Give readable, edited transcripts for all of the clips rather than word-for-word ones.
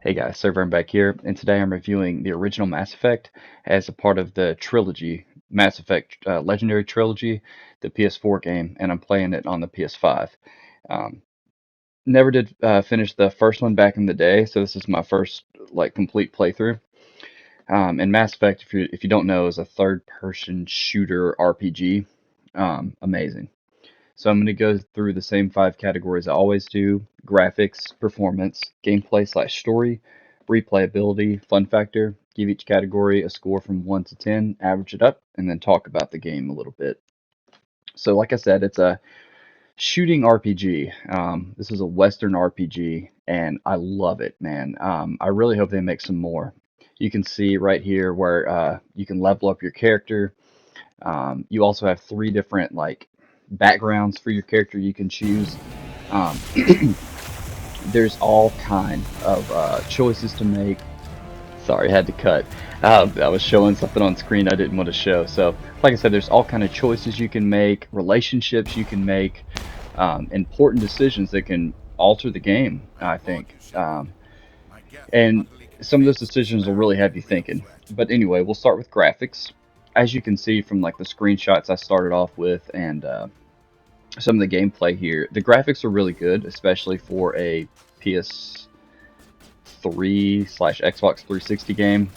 Hey guys, SirVern back here, and today I'm reviewing the original Mass Effect as a part of the trilogy, Mass Effect Legendary Trilogy, the PS4 game, and I'm playing it on the PS5. Um, Never did finish the first one back in the day, so this is my first like complete playthrough. And Mass Effect, if you don't know, is a third-person shooter RPG. Amazing. So I'm going to go through the same five categories I always do: graphics, performance, gameplay slash story, replayability, fun factor. Give each category a score from 1 to 10, average it up, and then talk about the game a little bit. So, like I said, it's a shooting RPG. This is a Western RPG, and I love it, man. I really hope they make some more. You can see right here where you can level up your character. You also have three different like backgrounds for your character you can choose. Um, there's all kind of choices to make. Sorry, I had to cut. I was showing something on screen I didn't want to show. So, like I said, there's all kind of choices you can make, relationships you can make, important decisions that can alter the game, I think. And some of those decisions will really have you thinking. But anyway, we'll start with graphics. As you can see from like the screenshots I started off with and some of the gameplay here, the graphics are really good, especially for a PS3 slash Xbox 360 game.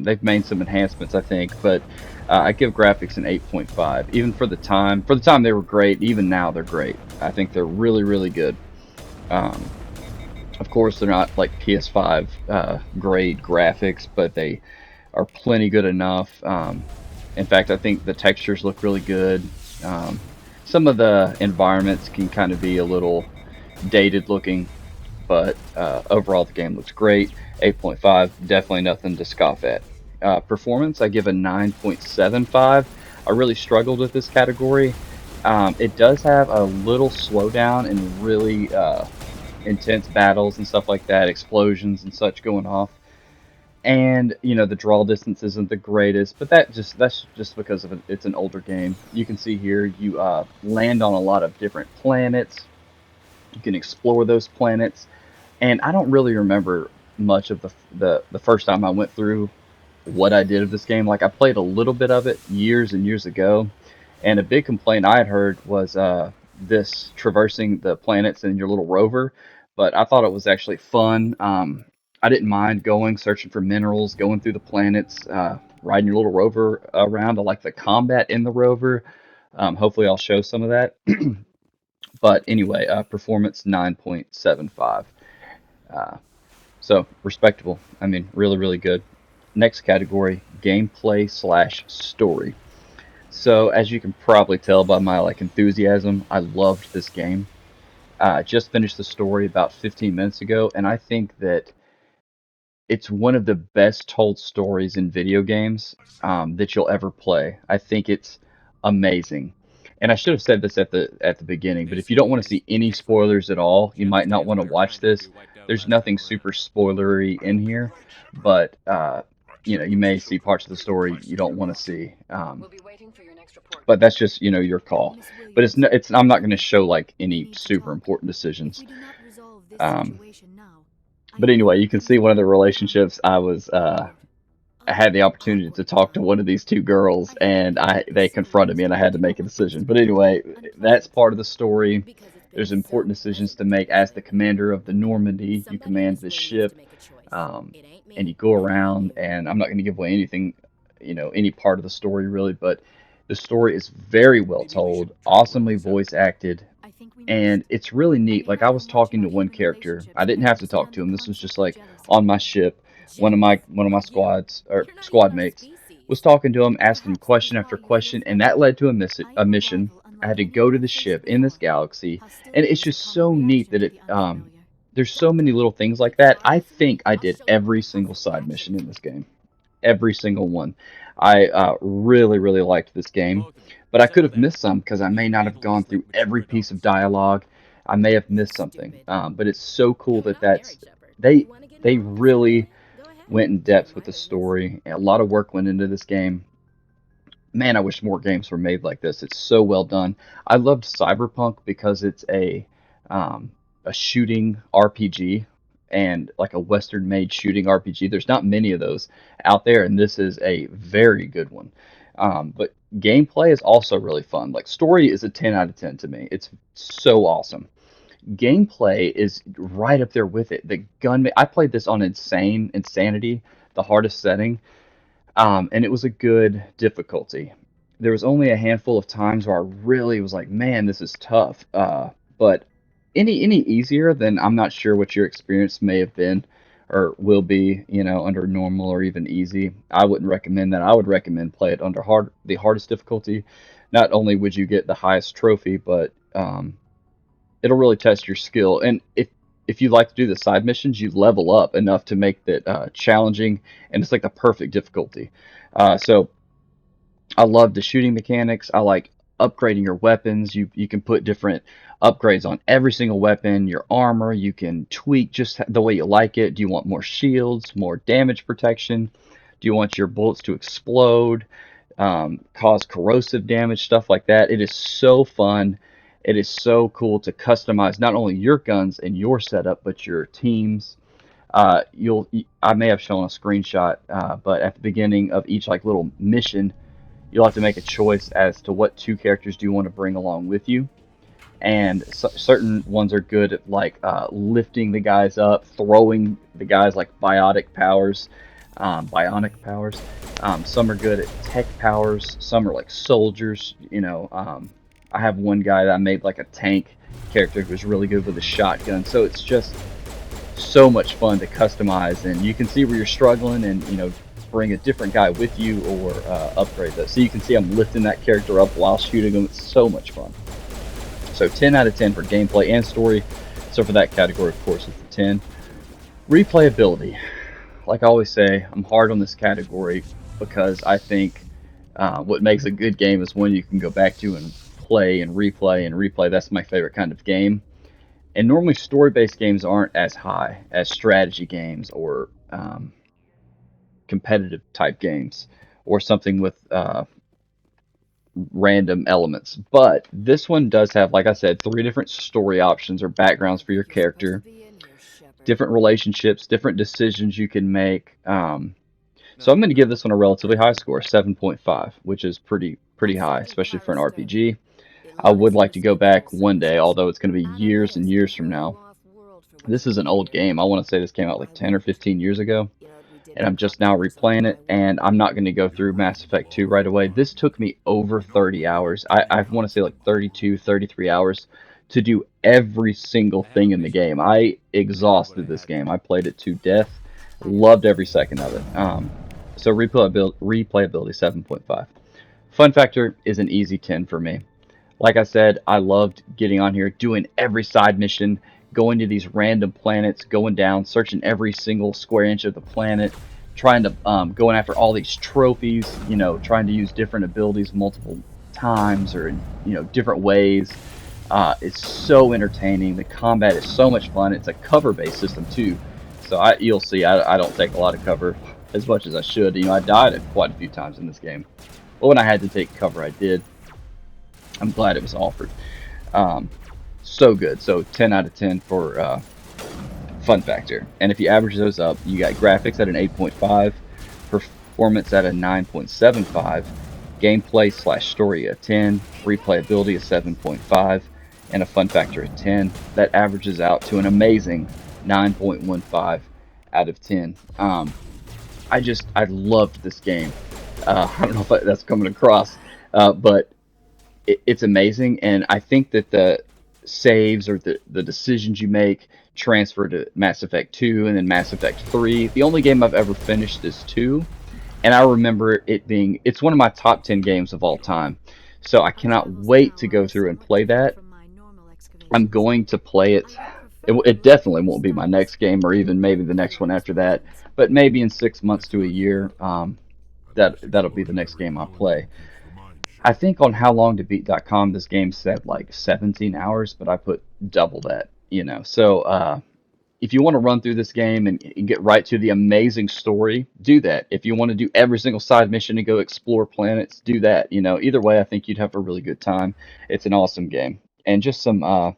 They've made some enhancements, I think, but I give graphics an 8.5. Even for the time, they were great. Even now, they're great. I think they're really, really good. Um, of course, they're not like PS5 grade graphics, but they are plenty good enough. In fact, I think the textures look really good. Um, some of the environments can kind of be a little dated looking, but overall the game looks great. 8.5, definitely nothing to scoff at. Performance, I give a 9.75. I really struggled with this category. It does have a little slowdown and really intense battles and stuff like that, explosions and such going off. And the draw distance isn't the greatest, but that's just because it's an older game. You can see here you land on a lot of different planets. You can explore those planets, and I don't really remember much of the first time I went through what I did of this game. Like I played a little bit of it years and years ago, and a big complaint I had heard was this traversing the planets in your little rover. But I thought it was actually fun. I didn't mind going searching for minerals, going through the planets, riding your little rover around. I like the combat in the rover. Hopefully, I'll show some of that. But anyway, performance 9.75. Uh, so respectable. I mean, really, really good. Next category, gameplay slash story. So as you can probably tell by my like enthusiasm, I loved this game. Just finished the story about 15 minutes ago, and I think that it's one of the best told stories in video games that you'll ever play. I think it's amazing. And I should have said this at the beginning, but if you don't want to see any spoilers at all, you might not want to watch this. There's nothing super spoilery in here, but you may see parts of the story you don't want to see. But that's just your call. But it's I'm not going to show like any super important decisions. Um, but anyway, you can see one of the relationships I had the opportunity to talk to one of these two girls, and they confronted me, and I had to make a decision. But anyway, that's part of the story. There's important decisions to make as the commander of the Normandy. You command this ship, um, and you go around. And I'm not going to give away anything, any part of the story really, but the story is very well told, awesomely voice acted, and it's really neat. Like I was talking to one character. I didn't have to talk to him. This was just like on my ship. One of my squad mates was talking to him, asking him question after question, and that led to a mission. I had to go to the ship in this galaxy, and it's just so neat that there's so many little things like that. I think I did every single side mission in this game, every single one. I really, really liked this game, but I could have missed some because I may not have gone through every piece of dialogue. I may have missed something, but it's so cool they really went in depth with the story. A lot of work went into this game. Man, I wish more games were made like this. It's so well done. I loved Cyberpunk because it's a shooting RPG, and like a Western-made shooting RPG. There's not many of those out there, and this is a very good one. But gameplay is also really fun. Like story is a 10 out of 10 to me. It's so awesome. Gameplay is right up there with it. The gun, I played this on insanity, the hardest setting, and it was a good difficulty. There was only a handful of times where I really was like, man, this is tough. But any easier, then I'm not sure what your experience may have been or will be, under normal or even easy. I wouldn't recommend that. I would recommend play it under the hardest difficulty. Not only would you get the highest trophy, but it'll really test your skill. And if you like to do the side missions, you level up enough to make that challenging, and it's like the perfect difficulty. So I love the shooting mechanics. I like upgrading your weapons. You can put different upgrades on every single weapon. Your armor, you can tweak just the way you like it. Do you want more shields, more damage protection? Do you want your bullets to explode, cause corrosive damage, stuff like that? It is so fun. It is so cool to customize not only your guns and your setup, but your teams. I may have shown a screenshot, but at the beginning of each like little mission, you'll have to make a choice as to what two characters do you want to bring along with you. And certain ones are good at like lifting the guys up, throwing the guys like bionic powers. Some are good at tech powers. Some are like soldiers. I have one guy that I made like a tank character who was really good with a shotgun. So it's just so much fun to customize, and you can see where you're struggling, and bring a different guy with you or upgrade those. So you can see I'm lifting that character up while shooting them. It's so much fun. So 10 out of 10 for gameplay and story. So for that category, of course, it's a 10. Replayability. Like I always say, I'm hard on this category because I think what makes a good game is when you can go back to and play and replay and replay. That's my favorite kind of game. And normally story-based games aren't as high as strategy games or competitive type games or something with random elements. But this one does have, like I said, 3 different story options or backgrounds for your character, different relationships, different decisions you can make. So I'm going to give this one a relatively high score, 7.5, which is pretty high, especially for an RPG. I would like to go back one day, although it's going to be years and years from now. This is an old game. I want to say this came out like 10 or 15 years ago, and I'm just now replaying it, and I'm not going to go through Mass Effect 2 right away. This took me over 30 hours. I want to say like 32, 33 hours to do every single thing in the game. I exhausted this game. I played it to death. Loved every second of it. So replayability 7.5. Fun factor is an easy 10 for me. Like I said, I loved getting on here, doing every side mission, going to these random planets, going down, searching every single square inch of the planet, trying to going after all these trophies, trying to use different abilities multiple times or in different ways. It's so entertaining. The combat is so much fun. It's a cover-based system too, so you'll see I don't take a lot of cover as much as I should. I died quite a few times in this game, but when I had to take cover, I did. I'm glad it was offered. So good. So 10 out of 10 for fun factor. And if you average those up, you got graphics at an 8.5, performance at a 9.75, gameplay / story a 10, replayability a 7.5, and a fun factor of 10. That averages out to an amazing 9.15 out of 10. I loved this game. I don't know if that's coming across, but it's amazing, and I think that the saves or the decisions you make transfer to Mass Effect 2 and then Mass Effect 3. The only game I've ever finished is 2, and I remember it's one of my top 10 games of all time. So I cannot wait to go through and play that. I'm going to play it. It definitely won't be my next game or even maybe the next one after that, but maybe in 6 months to a year, that'll be the next game I play. I think on howlongtobeat.com this game said like 17 hours, but I put double that, So if you want to run through this game and get right to the amazing story, do that. If you want to do every single side mission and go explore planets, do that. Either way, I think you'd have a really good time. It's an awesome game. And just some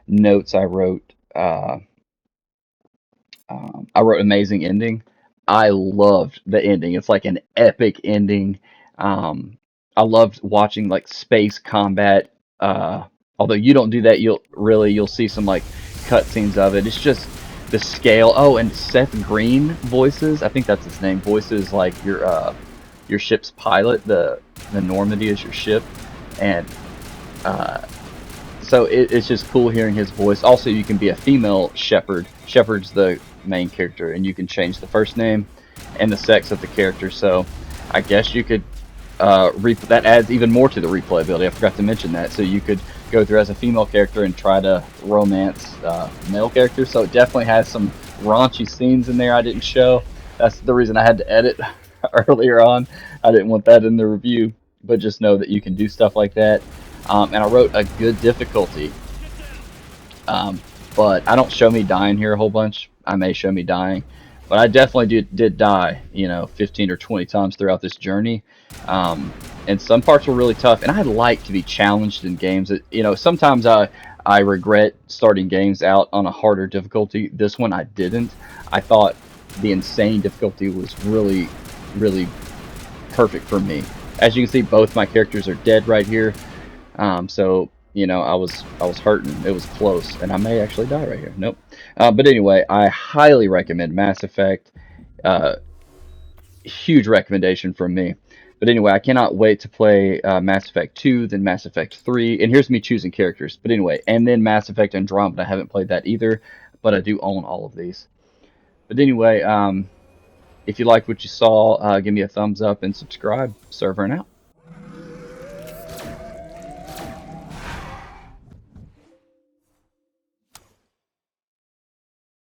notes I wrote. I wrote amazing ending. I loved the ending. It's like an epic ending. Um, I loved watching like space combat. Uh, Although you don't do that, you'll see some like cutscenes of it. It's just the scale. Oh, and Seth Green voices. I think that's his name. Voices like your ship's pilot. The Normandy is your ship, and uh, so it's just cool hearing his voice. Also, you can be a female shepherd. Shepherd's the main character, and you can change the first name and the sex of the character. So I guess you could that adds even more to the replayability. I forgot to mention that. So you could go through as a female character and try to romance male characters. So it definitely has some raunchy scenes in there I didn't show. That's the reason I had to edit earlier on. I didn't want that in the review, but just know that you can do stuff like that. And I wrote a good difficulty, um, but I don't show me dying here a whole bunch. I may show me dying, but I definitely did die, 15 or 20 times throughout this journey. Um, and some parts were really tough, and I like to be challenged in games. Sometimes I regret starting games out on a harder difficulty. This one I didn't. I thought the insane difficulty was really, really perfect for me. As you can see, both my characters are dead right here. So I was hurting. It was close, and I may actually die right here. Nope. But anyway, I highly recommend Mass Effect. Uh, Huge recommendation from me. But anyway, I cannot wait to play Mass Effect 2, then Mass Effect 3, and here's me choosing characters. But anyway, and then Mass Effect Andromeda. I haven't played that either, but I do own all of these. But anyway, if you liked what you saw, give me a thumbs up and subscribe. SirVern out.